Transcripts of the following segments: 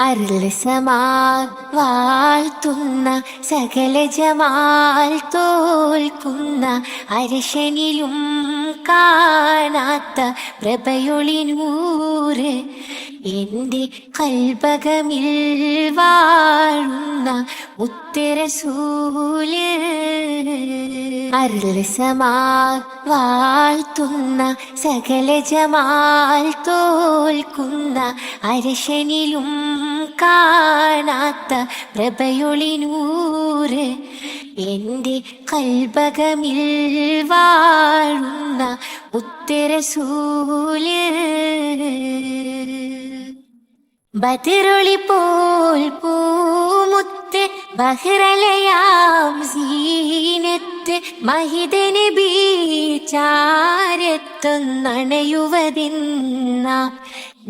അരുൾ സമാൽ വാഴ്ത്തുന്ന സകല ജമാൽ തോൽക്കുന്ന അരശനിലും കാണാത്ത പ്രഭയൊളിനൂറ് എൻ്റെ കൽബകമിൽ വാഴുന്ന മുത്തറസൂല്. അരുൾ സമാൽ വാഴ്ത്തുന്ന സകല ജമാൽ തോൽക്കുന്ന അരശനിലും കാണാത്ത പ്രഭയൊളിനൂറ് എൻ്റെ കൽബകമിൽ വാഴുന്ന മുത്തറസൂല്. ബദറൊളി പോൽ പൂമുത്ത് ബഹ്റലയാം സീനത്ത് മഹിത നബി ചാരത്തൊന്നണയുവതിന്ന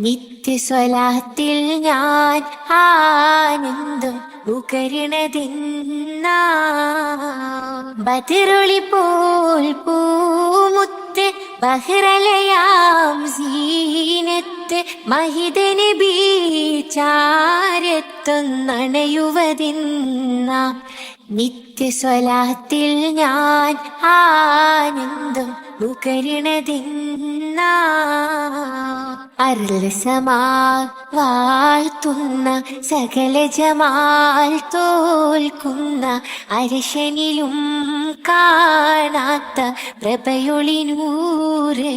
നിത്യസ്വലാത്തിൽ ഞാൻ ആനന്ദം നുകരണതിന്ന. ബദറൊളി പോൽ പൂമുത്ത് ബഹ്റലയാം സീനത്ത് മഹിത നബി ചാരത്തൊന്നണയുവതിന്ന നിത്യസ്വലാത്തിൽ ഞാൻ ആനന്ദം നുകരണതിന്ന. അരുൾ സമാൽ വാഴ്ത്തുന്ന സകല ജമാൽ തോൽക്കുന്ന അരശനിലും കാണാത്ത പ്രഭയൊളിനൂറ്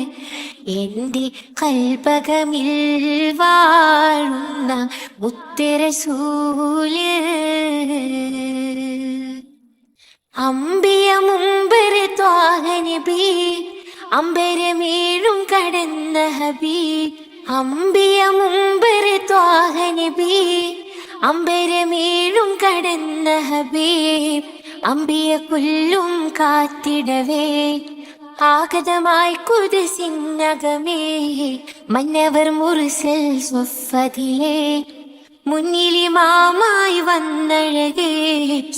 എൻ്റെ കൽബകമിൽ വാഴുന്ന മുത്തറസൂല്. അമ്പിയ മുമ്പര് ത്വാഹ നബി അമ്പരമേഴും കടന്ന ഹബീബ്. അമ്പിയ മുമ്പര് ത്വാഹ നബി അമ്പരമേഴും കടന്ന ഹബീബ്. അമ്പിയ കുല്ലും കാത്തിടവേ ആഗതമായി കുദ്സിനകമേ മന്നവർ മുർസൽ സ്വഫദിലേ മുന്നിലിമാമായി വന്നഴകേ.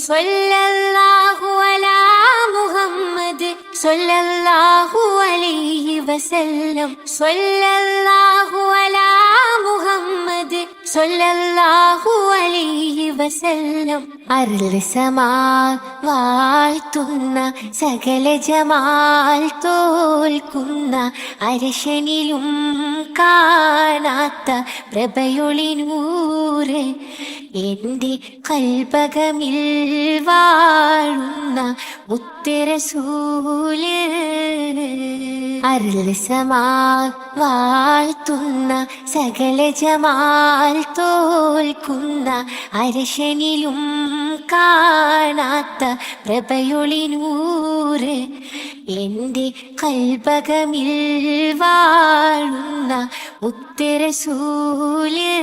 സ്വല്ലല്ലാഹു അലാ മുഹമ്മദ് സ്വല്ലല്ലാഹു അലൈഹി വസല്ലം. സ്വല്ലല്ലാഹു അലാ മുഹമ്മദ് സ്വല്ലല്ലാഹു അലൈഹി വസല്ലം. അരുൾ സമാൽ വാഴ്ത്തുന്ന സകല ജമാൽ തോൽക്കുന്ന അരശനിലും കാണാത്ത പ്രഭയൊളിനൂറ് എൻ്റെ കൽബകമിൽ വാഴുന്ന മുത്തറസൂല്. അരുൾ സമാൽ വാഴ്ത്തുന്ന സകല ജമാൽ തോൽക്കുന്ന അരശനിലും കാണാത്ത പ്രഭയൊളിനൂറ് എൻ്റെ കൽബകമിൽ വാഴുന്ന മുത്തറസൂല്.